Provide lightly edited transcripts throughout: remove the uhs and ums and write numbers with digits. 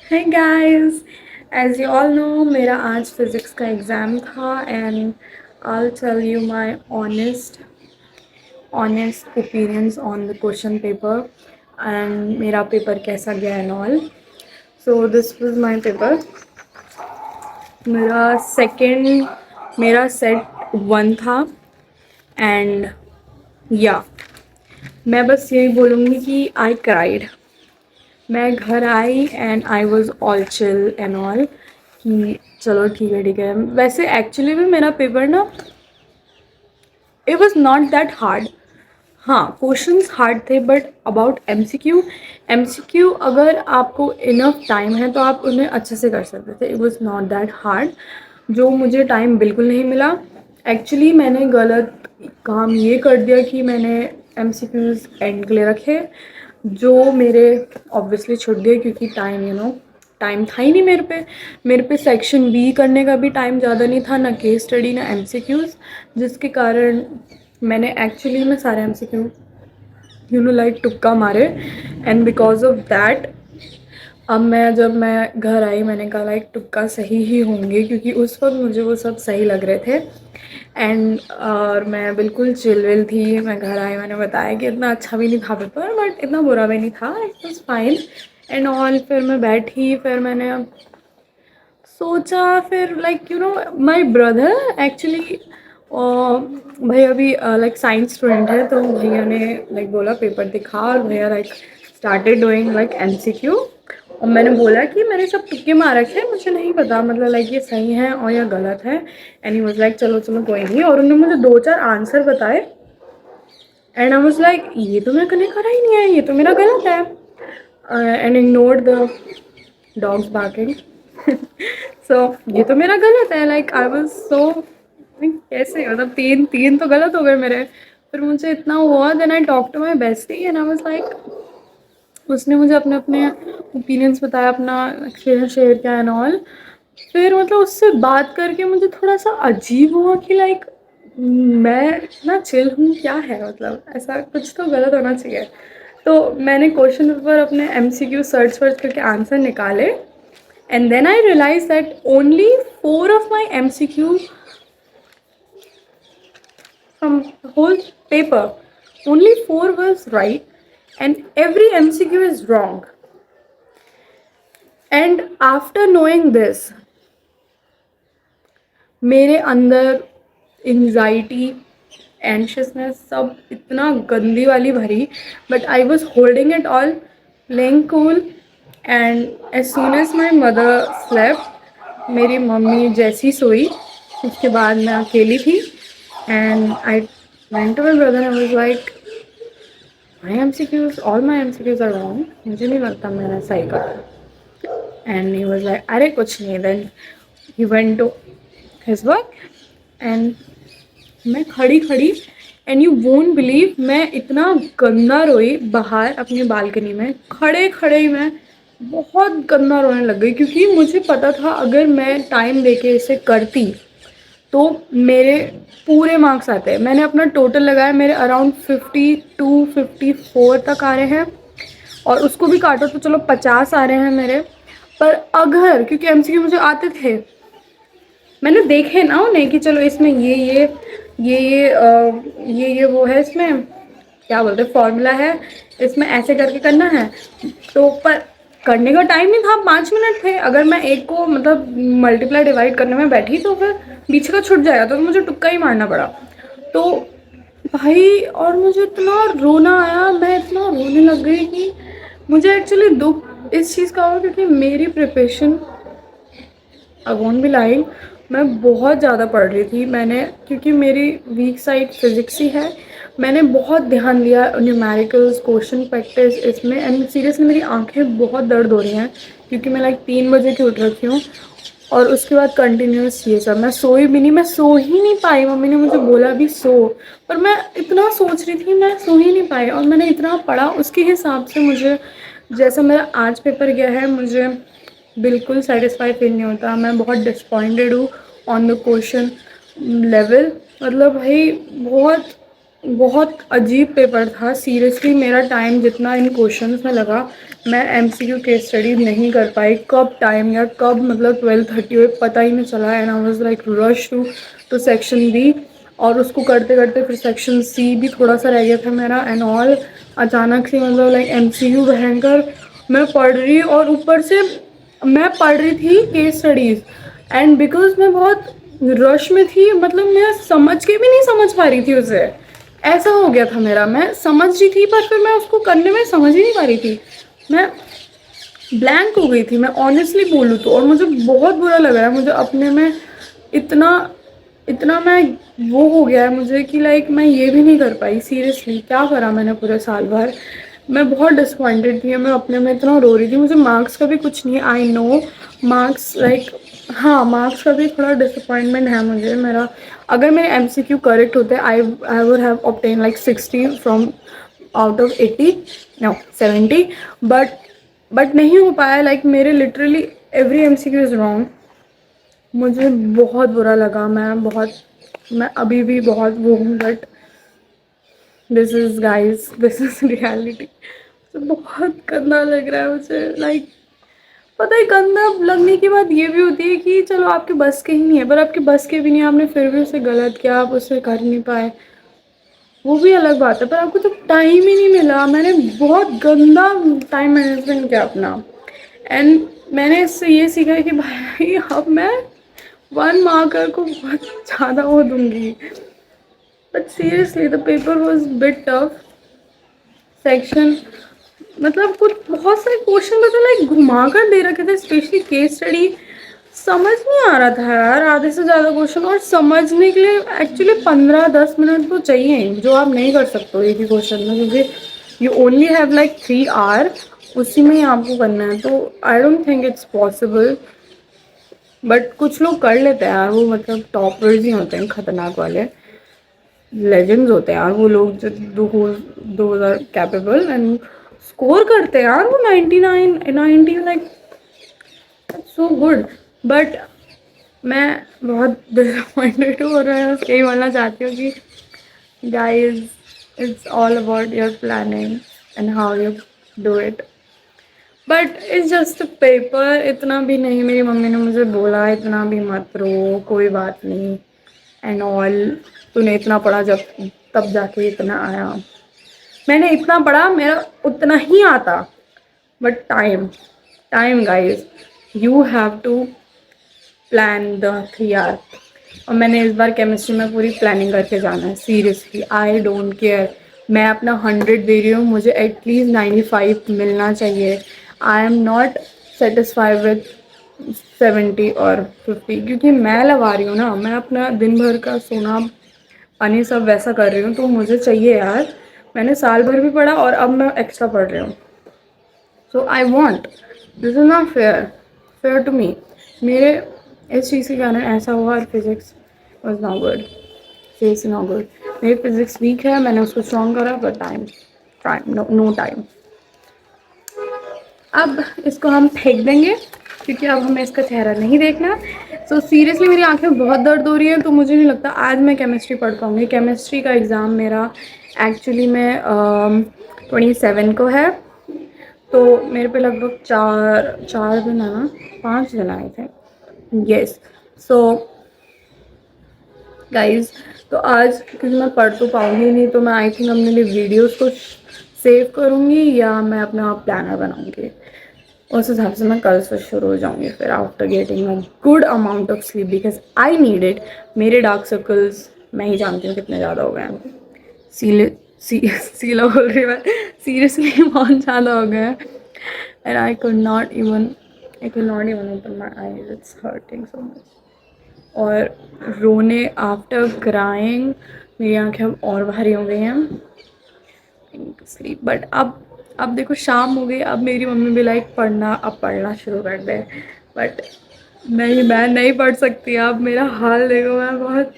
Hey guys, as you all know मेरा आज physics का एग्ज़ाम था and I'll tell you my honest opinions on the question paper and मेरा paper कैसा गया and all. So this was my paper. मेरा set 1 था and या मैं बस यही बोलूँगी कि आई क्राइड. मैं घर आई and I was all chill and all कि चलो ठीक है. वैसे एक्चुअली में मेरा पेपर ना it was not that hard. हाँ, क्वेश्चंस हार्ड थे but about M C Q अगर आपको इनफ टाइम है तो आप उन्हें अच्छे से कर सकते थे. It was not that hard. जो मुझे टाइम बिल्कुल नहीं मिला. एक्चुअली मैंने गलत काम ये कर दिया कि मैंने एम सी क्यूज़ एंड के लिए रखे जो मेरे ऑब्वियसली छूट गए क्योंकि टाइम था ही नहीं मेरे पे सेक्शन बी करने का भी टाइम ज़्यादा नहीं था, ना केस स्टडी ना एमसीक्यूज़, जिसके कारण मैंने एक्चुअली में सारे एमसीक्यू लाइक तुक्का मारे. एंड बिकॉज ऑफ दैट अब जब मैं घर आई मैंने कहा लाइक तुक्का सही ही होंगे क्योंकि उस वक्त मुझे वो सब सही लग रहे थे. एंड और मैं बिल्कुल चिल विल थी. मैं घर आई, मैंने बताया कि इतना अच्छा भी नहीं था पेपर बट इतना बुरा भी नहीं था, it was fine and all. फिर मैं बैठी, फिर मैंने सोचा, फिर लाइक माई ब्रदर एक्चुअली भैया अभी लाइक साइंस स्टूडेंट है तो भैया ने लाइक बोला पेपर दिखा और भैया like started doing like MCQ. और मैंने बोला कि मैंने सब तुक्के मार रखे हैं, मुझे नहीं पता मतलब लाइक ये सही है और या गलत है. एंड ही वाज लाइक चलो चलो कोई नहीं. और उन्होंने मुझे 2-4 आंसर बताए एंड आई वाज लाइक ये तो मैं कने करा ही नहीं है, ये तो मेरा गलत है. And ignored the dogs barking. So ये तो मेरा गलत है. लाइक आई वाज सो कैसे मतलब तीन तीन तो गलत हो गए मेरे. फिर मुझे इतना हुआ. Then I talk to my bestie and I was like उसने मुझे अपने अपने ओपिनियंस बताया, अपना एक्सपीरियंस शेयर किया एंड ऑल. फिर मतलब उससे बात करके मुझे थोड़ा सा अजीब हुआ कि लाइक मैं ना चिल हूँ क्या है, मतलब ऐसा कुछ तो गलत होना चाहिए. तो मैंने क्वेश्चन पेपर अपने एमसीक्यू सर्च वर्च करके आंसर निकाले and then I realize that only 4 of my MCQ from the whole paper, only 4 was right and every MCQ is wrong. And after knowing this, मेरे अंदर एंजाइटी, एंशियसनेस सब इतना गंदी वाली भरी. But I was holding it all, playing cool. And as soon as my mother slept, मेरी mummy जैसी सोई उसके बाद मैं अकेली थी. And I went to my brother and was like all my MCQs are wrong. मुझे नहीं लगता मैंने सही करा. एंड ही वाज लाइक अरे कुछ नहीं. Then he went to his work एंड मैं खड़ी खड़ी एंड यू वोंट बिलीव मैं इतना गंदा रोई बाहर अपनी बालकनी में खड़े खड़े ही. मैं बहुत गंदा रोने लग गई क्योंकि मुझे पता था अगर मैं टाइम देके इसे करती तो मेरे पूरे मार्क्स आते हैं. मैंने अपना टोटल लगाया, मेरे अराउंड 52-54 तक आ रहे हैं और उसको भी काटो तो चलो 50 आ रहे हैं मेरे. पर अगर क्योंकि एमसीक्यू मुझे आते थे, मैंने देखे ना उन्हें कि चलो इसमें ये वो है, इसमें क्या बोलते हैं फॉर्मूला है, इसमें ऐसे करके करना है. तो पर करने का टाइम नहीं था, 5 मिनट थे. अगर मैं एक को मतलब मल्टीप्लाई डिवाइड करने में बैठी तो फिर पीछे का छूट जाएगा, तो मुझे तुक्का ही मारना पड़ा. तो भाई और मुझे इतना रोना आया, मैं इतना रोने लग गई कि मुझे एक्चुअली दुख इस चीज़ का हुआ क्योंकि मेरी preparation I won't be lying मैं बहुत ज़्यादा पढ़ रही थी. मैंने क्योंकि मेरी वीक साइड फिज़िक्स ही है, मैंने बहुत ध्यान दिया न्यूमेरिकल्स, क्वेश्चन प्रैक्टिस इसमें. एंड सीरियसली मेरी आंखें बहुत दर्द हो रही हैं क्योंकि मैं लाइक 3 बजे की उठ रखी हूँ और उसके बाद कंटिन्यूस ये सब. मैं सोई भी नहीं, मैं सो ही नहीं पाई. मम्मी ने मुझे बोला भी सो, पर मैं इतना सोच रही थी मैं सो ही नहीं पाई. और मैंने इतना पढ़ा उसके हिसाब से मुझे जैसा मेरा आज पेपर गया है मुझे बिल्कुल सेटिस्फाई फील नहीं होता. मैं बहुत डिसपॉइंटेड हूँ ऑन द क्वेश्चन लेवल. मतलब भाई बहुत बहुत अजीब पेपर था सीरियसली। मेरा टाइम जितना इन क्वेश्चंस में लगा, मैं एमसीक्यू केस स्टडी नहीं कर पाई। कब टाइम या कब मतलब 12:30 हुए पता ही नहीं चला। And I was like rush to section B, और उसको करते करते फिर सेक्शन सी भी थोड़ा सा रह गया था मेरा एंड ऑल। अचानक से मतलब लाइक एमसीक्यू भयंकर मैं पढ़ रही, और ऊपर से मैं पढ़ रही थी केस स्टडीज़, एंड बिकॉज मैं बहुत रश में थी, मतलब मैं समझ के भी नहीं समझ पा रही थी उसे। ऐसा हो गया था मेरा, मैं समझ रही थी पर फिर मैं उसको करने में समझ ही नहीं पा रही थी। मैं ब्लैंक हो गई थी, मैं ऑनेस्टली बोलूँ तो। और मुझे बहुत बुरा लग रहा है, मुझे अपने में इतना इतना मैं वो हो गया है मुझे कि लाइक मैं ये भी नहीं कर पाई। सीरियसली क्या करा मैंने पूरे साल भर। मैं बहुत डिसअपॉइंटेड थी, मैं अपने में इतना रो रही थी। मुझे मार्क्स का भी कुछ नहीं, आई नो मार्क्स लाइक, हाँ मार्क्स का भी थोड़ा डिसअपॉइंटमेंट है मुझे मेरा। अगर मेरे एमसीक्यू करेक्ट होते I would have obtain like 60 from out of 80, no 70, but नहीं हो पाया। लाइक मेरे literally every MCQ is wrong. मुझे बहुत बुरा लगा, मैं अभी भी बहुत वो हूँ, but this is guys, this is reality. तो बहुत गंदा लग रहा है मुझे। लाइक पता है गंदा लगने की बात ये भी होती है कि चलो आपके बस के ही नहीं है, पर आपके बस के भी नहीं, आपने फिर भी उसे गलत किया, आप उसे कर नहीं पाए, वो भी अलग बात है। पर आपको तो टाइम ही नहीं मिला। मैंने बहुत गंदा टाइम मैनेजमेंट किया अपना, एंड मैंने इससे ये सीखा कि भाई अब मैं 1 मार्कर को बहुत ज़्यादा वो दूंगी। But seriously the paper was bit tough. Section मतलब कुछ बहुत सारे क्वेश्चन तो लाइक घुमा कर दे रखे थे, स्पेशली केस स्टडी। समझ नहीं आ रहा था यार आधे से ज़्यादा क्वेश्चन, और समझने के लिए एक्चुअली 15-10 मिनट तो चाहिए ही, जो आप नहीं कर सकते हो एक ही क्वेश्चन में, क्योंकि you only have like 3 hour, उसी में ही आपको करना है। तो I don't think it's possible, but कुछ लोग कर लेते हैं यार, वो मतलब टॉपर्स ही होते हैं, खतरनाक वाले लेजेंड्स होते हैं यार वो लोग, जो those are capable and score करते हैं यार वो 99 90 लाइक सो गुड। बट मैं बहुत डिसअपॉइंटेड हूँ, और मैं बस यही बोलना चाहती हूँ कि guys it's all about your planning and how you do it, but it's just paper. इतना भी नहीं, मेरी मम्मी ने मुझे बोला इतना भी मत रो, कोई बात नहीं एंड ऑल, तूने इतना पढ़ा जब तब जाके इतना आया। मैंने इतना पढ़ा, मेरा उतना ही आता, but time time guys, you have to plan the 3 hour. और मैंने इस बार केमिस्ट्री में पूरी प्लानिंग करके जाना है। सीरियसली आई डोंट केयर, मैं अपना 100 दे रही हूँ, मुझे एटलीस्ट 95 मिलना चाहिए। I am not satisfied with 70 और 50, क्योंकि मैं लगा रही हूँ ना, मैं अपना दिन भर का सोना पानी सब वैसा कर रही हूँ, तो मुझे चाहिए यार। मैंने साल भर भी पढ़ा और अब मैं एक्स्ट्रा पढ़ रही हूँ, so I want, this is not fair to me. मेरे इस चीज़ के कारण ऐसा हुआ, और physics was not good, physics not good. मेरी फिज़िक्स वीक है, मैंने उसको स्ट्रॉन्ग करा, पर टाइम नो टाइम। अब इसको हम फेंक देंगे, क्योंकि अब हमें इसका चेहरा नहीं देखना। सो सीरियसली मेरी आंखें बहुत दर्द हो रही हैं, तो मुझे नहीं लगता आज मैं केमिस्ट्री पढ़ पाऊँगी। केमिस्ट्री का एग्ज़ाम मेरा एक्चुअली में 27 को है, तो मेरे पे लगभग 4 दिन है ना, 5 दिन आए थे, यस। सो गाइज, तो आज क्योंकि मैं पढ़ तो पाऊँगी नहीं, तो मैं आई थिंक अपने लिए वीडियोस को सेव करूँगी, या मैं अपना प्लानर बनाऊँगी। उस हिसाब से मैं कल से शुरू हो जाऊँगी फिर, after getting a good amount of sleep, because I need it. मेरे डार्क सर्कल्स मैं ही जानती हूँ कितने ज़्यादा हो गए हैं। सीला बोल रही मैं, सीरियसली बहुत ज़्यादा हो गया है, and I could not even open my eyes, it's hurting so much. और रोने आफ्टर क्राइंग मेरी आंखें अब और भारी हो गई हैं, स्लीप। बट अब देखो शाम हो गई, अब मेरी मम्मी भी लाइक पढ़ना शुरू कर दे, बट नहीं, मैं नहीं पढ़ सकती अब। मेरा हाल देखो, मैं बहुत,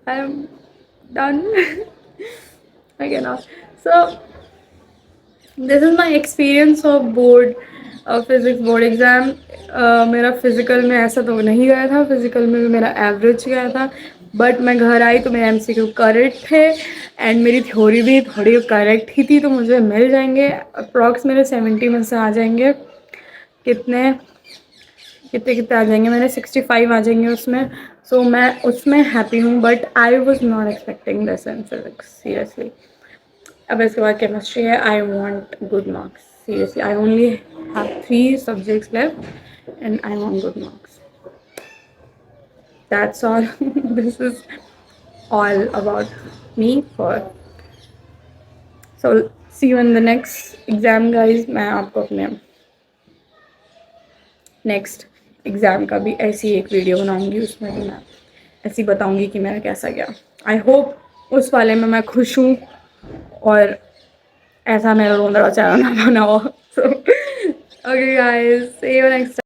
I am done, I can not. So this is my experience of board, physics board exam. मेरा फिज़िकल में ऐसा तो नहीं गया था, फिज़िकल में भी मेरा एवरेज गया था, बट मैं घर आई तो मेरे एमसीक्यू करेक्ट थे एंड मेरी थ्योरी भी थोड़ी करेक्ट ही थी, तो मुझे मिल जाएंगे अप्रॉक्स मेरे 70 में से आ जाएंगे कितने कितने कितने आ जाएंगे, मेरे 65 आ जाएंगे उसमें। सो मैं उसमें हैप्पी हूँ, but I was not expecting this in physics seriously. अब इसके बाद केमिस्ट्री है, I want good marks seriously, I only have 3 subjects left and I want good marks, that's all. This is all about me for, so see you in the next exam guys। मैं आपको अपने next exam का भी ऐसी एक video बनाऊंगी, उसमें भी मैं ऐसी बताऊंगी कि मेरा कैसा गया। आई होप उस वाले में मैं खुश हूँ और ऐसा मेरा रोना चढ़ाना बना हो। So okay guys, see you next.